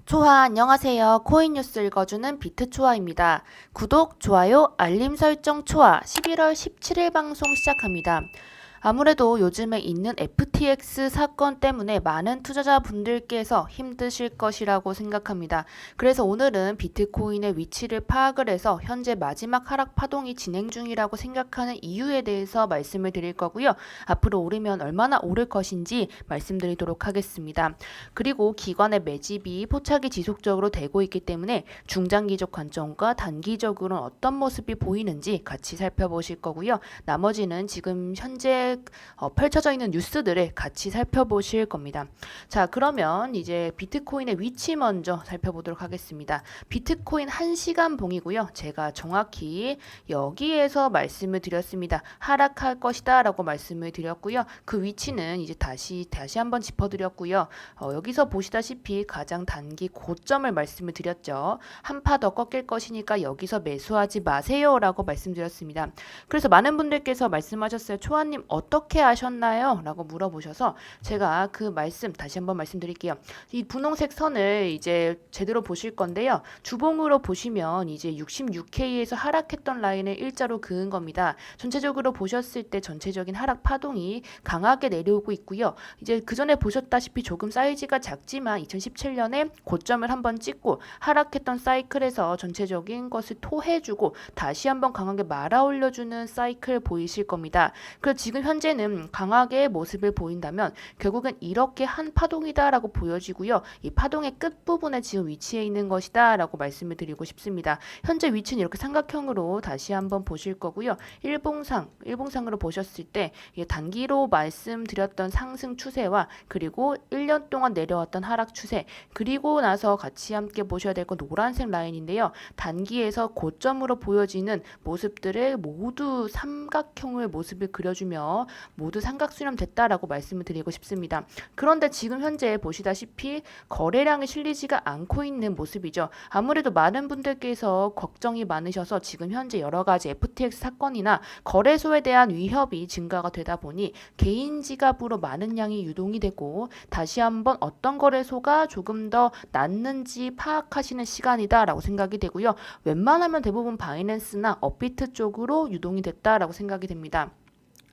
초아 안녕하세요. 코인 뉴스 읽어주는 비트초아입니다. 구독, 좋아요, 알림 설정 초아 11월 17일 방송 시작합니다. 아무래도 요즘에 있는 FTX 사건 때문에 많은 투자자분들께서 힘드실 것이라고 생각합니다. 그래서 오늘은 비트코인의 위치를 파악을 해서 현재 마지막 하락 파동이 진행 중이라고 생각하는 이유에 대해서 말씀을 드릴 거고요. 앞으로 오르면 얼마나 오를 것인지 말씀드리도록 하겠습니다. 그리고 기관의 매집이 포착이 지속적으로 되고 있기 때문에 중장기적 관점과 단기적으로는 어떤 모습이 보이는지 같이 살펴보실 거고요. 나머지는 지금 현재 펼쳐져 있는 뉴스들을 같이 살펴보실 겁니다. 자, 그러면 이제 비트코인의 위치 먼저 살펴보도록 하겠습니다. 비트코인 1시간 봉이고요. 제가 정확히 여기에서 말씀을 드렸습니다. 하락할 것이다 라고 말씀을 드렸고요. 그 위치는 이제 다시 한번 짚어드렸고요. 여기서 보시다시피 가장 단기 고점을 말씀을 드렸죠. 한 파 더 꺾일 것이니까 여기서 매수하지 마세요 라고 말씀드렸습니다. 그래서 많은 분들께서 말씀하셨어요. 초아님 어떻게 아셨나요? 라고 물어보셔서 제가 그 말씀 다시 한번 말씀드릴게요. 이 분홍색 선을 이제 제대로 보실 건데요. 주봉으로 보시면 이제 66K에서 하락했던 라인을 일자로 그은 겁니다. 전체적으로 보셨을 때 전체적인 하락 파동이 강하게 내려오고 있고요. 이제 그 전에 보셨다시피 조금 사이즈가 작지만 2017년에 고점을 한번 찍고 하락했던 사이클에서 전체적인 것을 토해주고 다시 한번 강하게 말아 올려주는 사이클 보이실 겁니다. 그래서 지금 현재는 강하게 모습을 보인다면 결국은 이렇게 한 파동이다라고 보여지고요. 이 파동의 끝부분에 지금 위치해 있는 것이다 라고 말씀을 드리고 싶습니다. 현재 위치는 이렇게 삼각형으로 다시 한번 보실 거고요. 일봉상으로 보셨을 때 단기로 말씀드렸던 상승 추세와 그리고 1년 동안 내려왔던 하락 추세 그리고 나서 같이 함께 보셔야 될 건 노란색 라인인데요. 단기에서 고점으로 보여지는 모습들을 모두 삼각형의 모습을 그려주며 모두 삼각수렴 됐다라고 말씀을 드리고 싶습니다. 그런데 지금 현재 보시다시피 거래량이 실리지가 않고 있는 모습이죠. 아무래도 많은 분들께서 걱정이 많으셔서 지금 현재 여러 가지 FTX 사건이나 거래소에 대한 위협이 증가가 되다 보니 개인 지갑으로 많은 양이 유동이 되고 다시 한번 어떤 거래소가 조금 더 낫는지 파악하시는 시간이다라고 생각이 되고요. 웬만하면 대부분 바이낸스나 업비트 쪽으로 유동이 됐다라고 생각이 됩니다.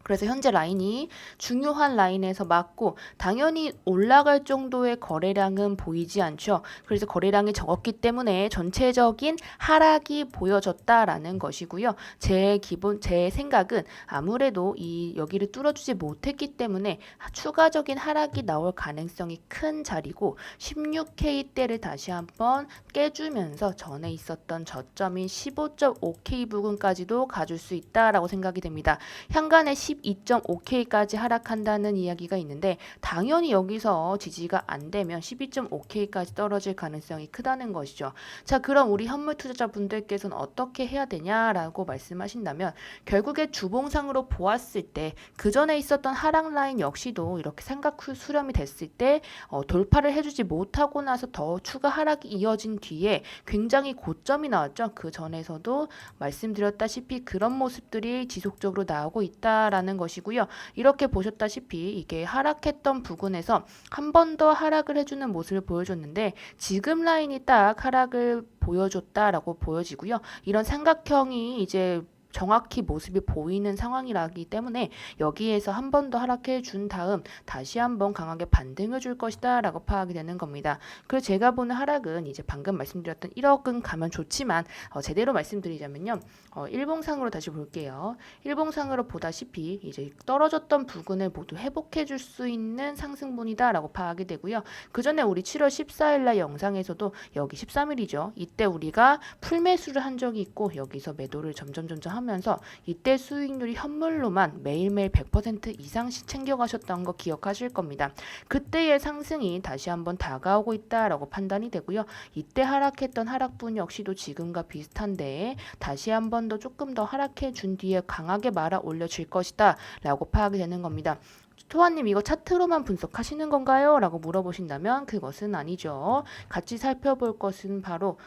그래서 현재 라인이 중요한 라인에서 맞고 당연히 올라갈 정도의 거래량은 보이지 않죠. 그래서 거래량이 적었기 때문에 전체적인 하락이 보여졌다라는 것이고요. 제 생각은 아무래도 이 여기를 뚫어주지 못했기 때문에 추가적인 하락이 나올 가능성이 큰 자리고 16K대를 다시 한번 깨주면서 전에 있었던 저점인 15.5K 부근까지도 가줄 수 있다라고 생각이 됩니다. 향간의 12.5K까지 하락한다는 이야기가 있는데 당연히 여기서 지지가 안 되면 12.5K까지 떨어질 가능성이 크다는 것이죠. 자, 그럼 우리 현물 투자자분들께서는 어떻게 해야 되냐라고 말씀하신다면 결국에 주봉상으로 보았을 때 그 전에 있었던 하락 라인 역시도 이렇게 삼각 수렴이 됐을 때 돌파를 해주지 못하고 나서 더 추가 하락이 이어진 뒤에 굉장히 고점이 나왔죠. 그 전에서도 말씀드렸다시피 그런 모습들이 지속적으로 나오고 있다라는 것이고요. 이렇게 보셨다시피 이게 하락했던 부근에서 한 번 더 하락을 해주는 모습을 보여줬는데 지금 라인이 딱 하락을 보여줬다라고 보여지고요. 이런 삼각형이 이제 정확히 모습이 보이는 상황이라기 때문에 여기에서 한 번 더 하락해 준 다음 다시 한번 강하게 반등해 줄 것이다 라고 파악이 되는 겁니다. 그래서 제가 보는 하락은 이제 방금 말씀드렸던 1억은 가면 좋지만 제대로 말씀드리자면요. 일봉상으로 다시 볼게요. 일봉상으로 보다시피 이제 떨어졌던 부근을 모두 회복해 줄 수 있는 상승분이다 라고 파악이 되고요. 그 전에 우리 7월 14일 날 영상에서도 여기 13일이죠. 이때 우리가 풀매수를 한 적이 있고 여기서 매도를 점점 하면서 이때 수익률이 현물로만 매일매일 100% 이상씩 챙겨가셨던 거 기억하실 겁니다. 그때의 상승이 다시 한번 다가오고 있다라고 판단이 되고요. 이때 하락했던 하락분 역시도 지금과 비슷한데 다시 한번 더 조금 더 하락해 준 뒤에 강하게 말아 올려질 것이다 라고 파악이 되는 겁니다. 토아님 이거 차트로만 분석하시는 건가요? 라고 물어보신다면 그것은 아니죠. 같이 살펴볼 것은 바로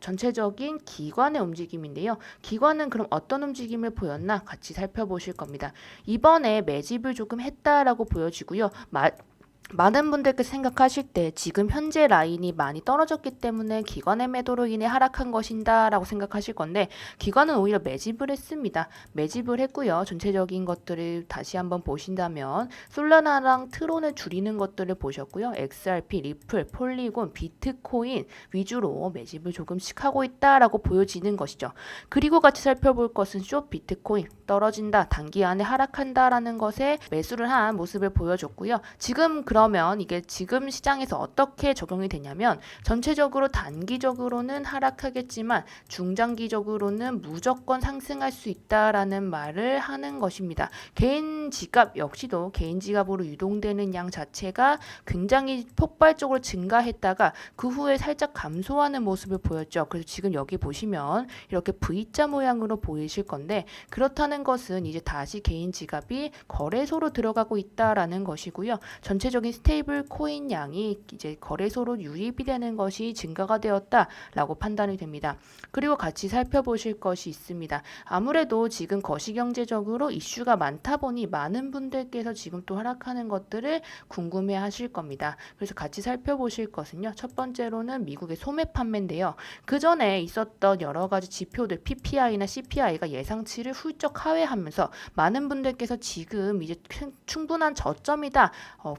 전체적인 기관의 움직임인데요. 기관은 그럼 어떤 움직임을 보였나 같이 살펴보실 겁니다. 이번에 매집을 조금 했다라고 보여지고요. 많은 분들께서 생각하실 때 지금 현재 라인이 많이 떨어졌기 때문에 기관의 매도로 인해 하락한 것인가 라고 생각하실 건데 기관은 오히려 매집을 했습니다. 매집을 했고요. 전체적인 것들을 다시 한번 보신다면 솔라나랑 트론을 줄이는 것들을 보셨고요. XRP, 리플, 폴리곤, 비트코인 위주로 매집을 조금씩 하고 있다라고 보여지는 것이죠. 그리고 같이 살펴볼 것은 숏 비트코인 떨어진다, 단기 안에 하락한다라는 것에 매수를 한 모습을 보여줬고요. 지금 그러면 이게 지금 시장에서 어떻게 적용이 되냐면 전체적으로 단기적으로는 하락하겠지만 중장기적으로는 무조건 상승할 수 있다라는 말을 하는 것입니다. 개인 지갑 역시도 개인 지갑으로 유동되는 양 자체가 굉장히 폭발적으로 증가했다가 그 후에 살짝 감소하는 모습을 보였죠. 그래서 지금 여기 보시면 이렇게 V자 모양으로 보이실 건데 그렇다는 것은 이제 다시 개인 지갑이 거래소로 들어가고 있다라는 것이고요. 전체적인 스테이블 코인 양이 이제 거래소로 유입이 되는 것이 증가가 되었다라고 판단이 됩니다. 그리고 같이 살펴보실 것이 있습니다. 아무래도 지금 거시경제적으로 이슈가 많다 보니 많은 분들께서 지금 또 하락하는 것들을 궁금해 하실 겁니다. 그래서 같이 살펴보실 것은요. 첫 번째로는 미국의 소매 판매인데요. 그 전에 있었던 여러 가지 지표들 PPI나 CPI가 예상치를 훌쩍 하회하면서 많은 분들께서 지금 이제 충분한 저점이다,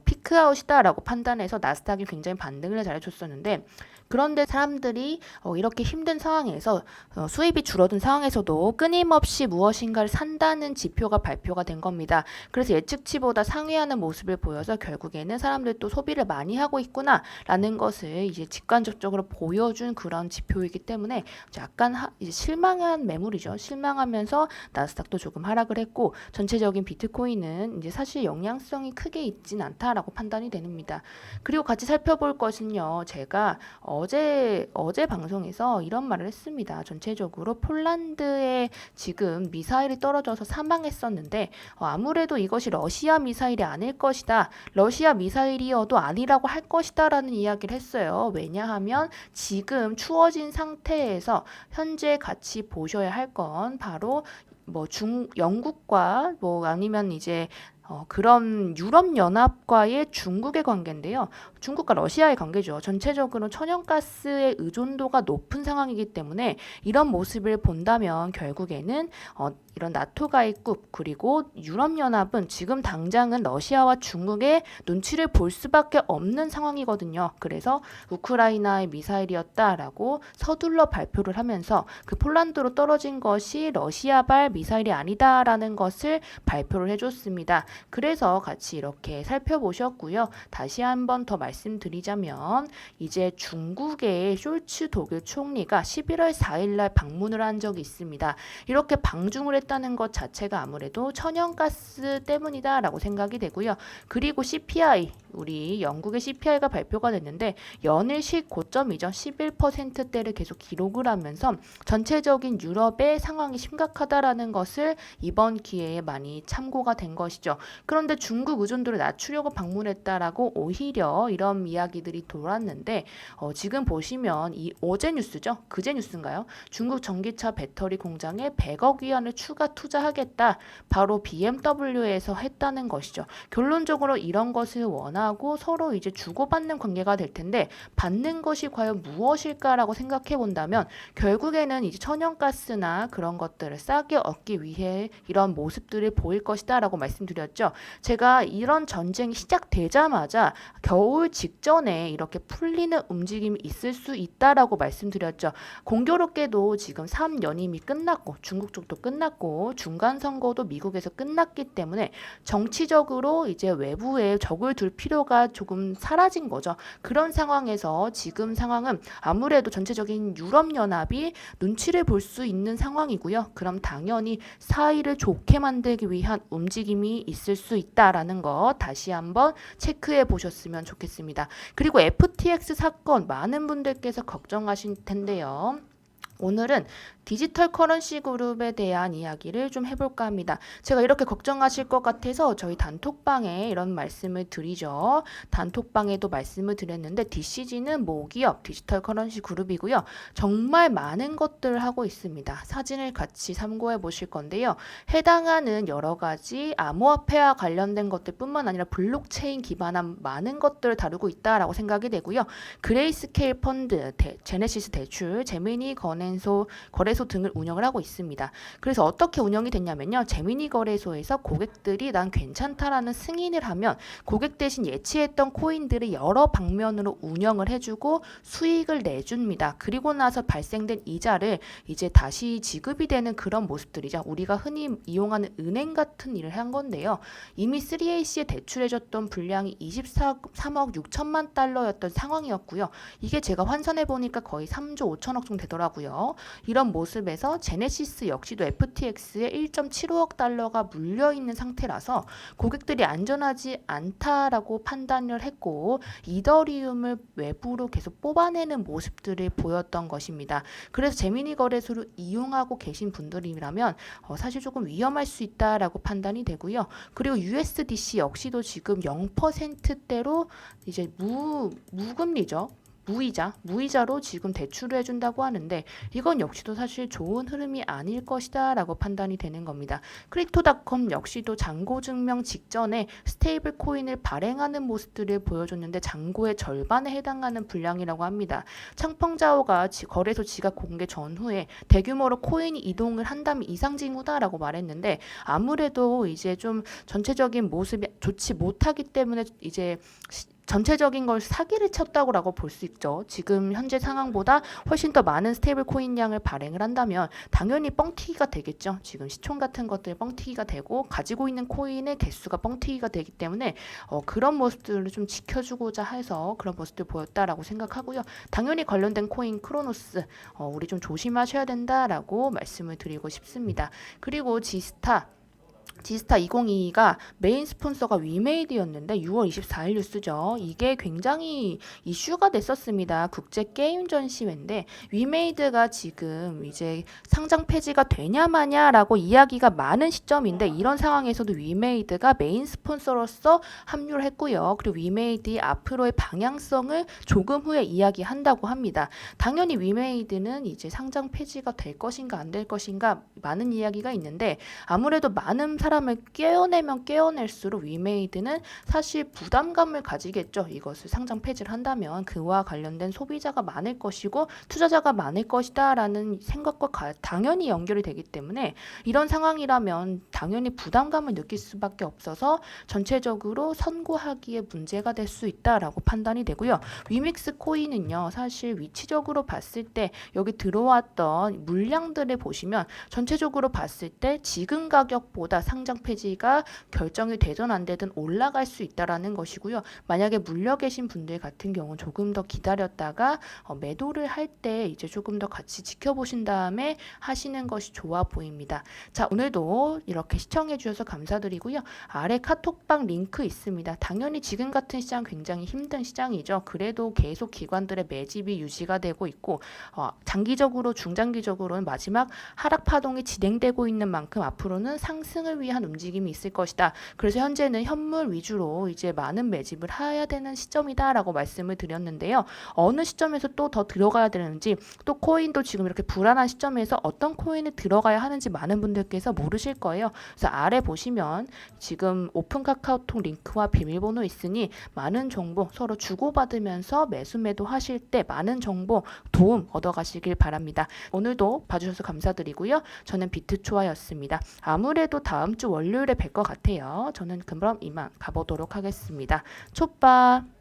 피크아웃이다 라고 판단해서 나스닥이 굉장히 반등을 잘해줬었는데 그런데 사람들이 이렇게 힘든 상황에서 수입이 줄어든 상황에서도 끊임없이 무엇인가를 산다는 지표가 발표가 된 겁니다. 그래서 예측치보다 상회하는 모습을 보여서 결국에는 사람들도 소비를 많이 하고 있구나 라는 것을 이제 직관적으로 보여준 그런 지표이기 때문에 약간 이제 실망한 매물이죠. 실망하면서 나스닥도 조금 하락을 했고 전체적인 비트코인은 이제 사실 영향성이 크게 있진 않다라고 판단이 됩니다. 그리고 같이 살펴볼 것은요. 제가 어제 방송에서 이런 말을 했습니다. 전체적으로 폴란드에 지금 미사일이 떨어져서 사망했었는데 아무래도 이것이 러시아 미사일이 아닐 것이다. 러시아 미사일이어도 아니라고 할 것이다 라는 이야기를 했어요. 왜냐하면 지금 추워진 상태에서 현재 같이 보셔야 할 건 바로 영국과 아니면 이제 그런 유럽연합과의 중국의 관계인데요. 중국과 러시아의 관계죠. 전체적으로 천연가스의 의존도가 높은 상황이기 때문에 이런 모습을 본다면 결국에는 이런 나토 가입국 그리고 유럽연합은 지금 당장은 러시아와 중국의 눈치를 볼 수밖에 없는 상황이거든요. 그래서 우크라이나의 미사일이었다라고 서둘러 발표를 하면서 그 폴란드로 떨어진 것이 러시아발 미사일이 아니다라는 것을 발표를 해줬습니다. 그래서 같이 이렇게 살펴보셨고요. 다시 한번 더 말씀드리자면 이제 중국의 숄츠 독일 총리가 11월 4일 날 방문을 한 적이 있습니다. 이렇게 방중을 했다는 것 자체가 아무래도 천연가스 때문이다라고 생각이 되고요. 그리고 CPI, 우리 영국의 CPI가 발표가 됐는데 연일식 고점이죠. 11%대를 계속 기록을 하면서 전체적인 유럽의 상황이 심각하다라는 것을 이번 기회에 많이 참고가 된 것이죠. 그런데 중국 의존도를 낮추려고 방문했다라고 오히려 이런 이야기들이 돌았는데 지금 보시면 이 어제 뉴스죠. 그제 뉴스인가요? 중국 전기차 배터리 공장에 100억 위안을 추가 투자하겠다. 바로 BMW에서 했다는 것이죠. 결론적으로 이런 것을 원하고 서로 이제 주고받는 관계가 될 텐데 받는 것이 과연 무엇일까라고 생각해 본다면 결국에는 이제 천연가스나 그런 것들을 싸게 얻기 위해 이런 모습들을 보일 것이다라고 말씀드렸죠. 제가 이런 전쟁이 시작되자마자 겨울 직전에 이렇게 풀리는 움직임이 있을 수 있다라고 말씀드렸죠. 공교롭게도 지금 3연임이 끝났고 중국 쪽도 끝났고 중간 선거도 미국에서 끝났기 때문에 정치적으로 이제 외부에 적을 둘 필요가 조금 사라진 거죠. 그런 상황에서 지금 상황은 아무래도 전체적인 유럽연합이 눈치를 볼 수 있는 상황이고요. 그럼 당연히 사이를 좋게 만들기 위한 움직임이 있을 수 있다라는 거 다시 한번 체크해 보셨으면 좋겠습니다. 그리고 FTX 사건 많은 분들께서 걱정하실 텐데요. 오늘은 디지털 커런시 그룹에 대한 이야기를 좀 해볼까 합니다. 제가 이렇게 걱정하실 것 같아서 저희 단톡방에 이런 말씀을 드리죠. 단톡방에도 말씀을 드렸는데 DCG는 모기업 디지털 커런시 그룹이고요. 정말 많은 것들을 하고 있습니다. 사진을 같이 참고해 보실 건데요. 해당하는 여러 가지 암호화폐와 관련된 것들뿐만 아니라 블록체인 기반한 많은 것들을 다루고 있다라고 생각이 되고요. 그레이스케일 펀드, 제네시스 대출, 제미니 거래소 등을 운영을 하고 있습니다. 그래서 어떻게 운영이 됐냐면요. 제미니 거래소에서 고객들이 난 괜찮다라는 승인을 하면 고객 대신 예치했던 코인들을 여러 방면으로 운영을 해주고 수익을 내줍니다. 그리고 나서 발생된 이자를 이제 다시 지급이 되는 그런 모습들이죠. 우리가 흔히 이용하는 은행 같은 일을 한 건데요. 이미 3A씨에 대출해줬던 분량이 23억 6천만 달러였던 상황이었고요. 이게 제가 환산해 보니까 거의 3조 5천억 정도 되더라고요. 이런 모습에서 제네시스 역시도 FTX에 1.75억 달러가 물려있는 상태라서 고객들이 안전하지 않다라고 판단을 했고 이더리움을 외부로 계속 뽑아내는 모습들을 보였던 것입니다. 그래서 제미니 거래소를 이용하고 계신 분들이라면 사실 조금 위험할 수 있다라고 판단이 되고요. 그리고 USDC 역시도 지금 0%대로 이제 무금리죠. 무이자로 지금 대출을 해준다고 하는데 이건 역시도 사실 좋은 흐름이 아닐 것이다 라고 판단이 되는 겁니다. 크립토닷컴 역시도 잔고 증명 직전에 스테이블 코인을 발행하는 모습들을 보여줬는데 잔고의 절반에 해당하는 분량이라고 합니다. 창펑자오가 거래소 지갑 공개 전후에 대규모로 코인이 이동을 한다면 이상징후다라고 말했는데 아무래도 이제 좀 전체적인 모습이 좋지 못하기 때문에 이제 전체적인 걸 사기를 쳤다고 볼 수 있죠. 지금 현재 상황보다 훨씬 더 많은 스테이블 코인 양을 발행을 한다면 당연히 뻥튀기가 되겠죠. 지금 시총 같은 것들 뻥튀기가 되고 가지고 있는 코인의 개수가 뻥튀기가 되기 때문에 그런 모습들을 좀 지켜주고자 해서 그런 모습들 보였다라고 생각하고요. 당연히 관련된 코인 크로노스 우리 좀 조심하셔야 된다라고 말씀을 드리고 싶습니다. 그리고 지스타 2022가 메인 스폰서가 위메이드였는데 6월 24일 뉴스죠. 이게 굉장히 이슈가 됐었습니다. 국제 게임 전시회인데 위메이드가 지금 이제 상장 폐지가 되냐 마냐라고 이야기가 많은 시점인데 이런 상황에서도 위메이드가 메인 스폰서로서 합류를 했고요. 그리고 위메이드의 앞으로의 방향성을 조금 후에 이야기한다고 합니다. 당연히 위메이드는 이제 상장 폐지가 될 것인가 안 될 것인가 많은 이야기가 있는데 아무래도 많은 사람을 깨어내면 깨어낼수록 위메이드는 사실 부담감을 가지겠죠. 이것을 상장 폐지를 한다면 그와 관련된 소비자가 많을 것이고 투자자가 많을 것이다 라는 생각과 당연히 연결이 되기 때문에 이런 상황이라면 당연히 부담감을 느낄 수밖에 없어서 전체적으로 선고하기에 문제가 될 수 있다라고 판단이 되고요. 위믹스 코인은요. 사실 위치적으로 봤을 때 여기 들어왔던 물량들을 보시면 전체적으로 봤을 때 지금 가격보다 상장 폐지가 결정이 되든 안 되든 올라갈 수 있다라는 것이고요. 만약에 물려 계신 분들 같은 경우는 조금 더 기다렸다가 매도를 할 때 이제 조금 더 같이 지켜보신 다음에 하시는 것이 좋아 보입니다. 자, 오늘도 이렇게 시청해 주셔서 감사드리고요. 아래 카톡방 링크 있습니다. 당연히 지금 같은 시장 굉장히 힘든 시장이죠. 그래도 계속 기관들의 매집이 유지가 되고 있고 장기적으로 중장기적으로는 마지막 하락 파동이 진행되고 있는 만큼 앞으로는 상승을 위한 움직임이 있을 것이다. 그래서 현재는 현물 위주로 이제 많은 매집을 해야 되는 시점이다라고 말씀을 드렸는데요. 어느 시점에서 또 더 들어가야 되는지 또 코인도 지금 이렇게 불안한 시점에서 어떤 코인을 들어가야 하는지 많은 분들께서 모르실 거예요. 그래서 아래 보시면 지금 오픈 카카오톡 링크와 비밀번호 있으니 많은 정보 서로 주고받으면서 매수 매도 하실 때 많은 정보 도움 얻어가시길 바랍니다. 오늘도 봐주셔서 감사드리고요. 저는 비트초아였습니다. 아무래도 다음 주 월요일에 뵐 것 같아요. 저는 그럼 이만 가보도록 하겠습니다. 촛밥.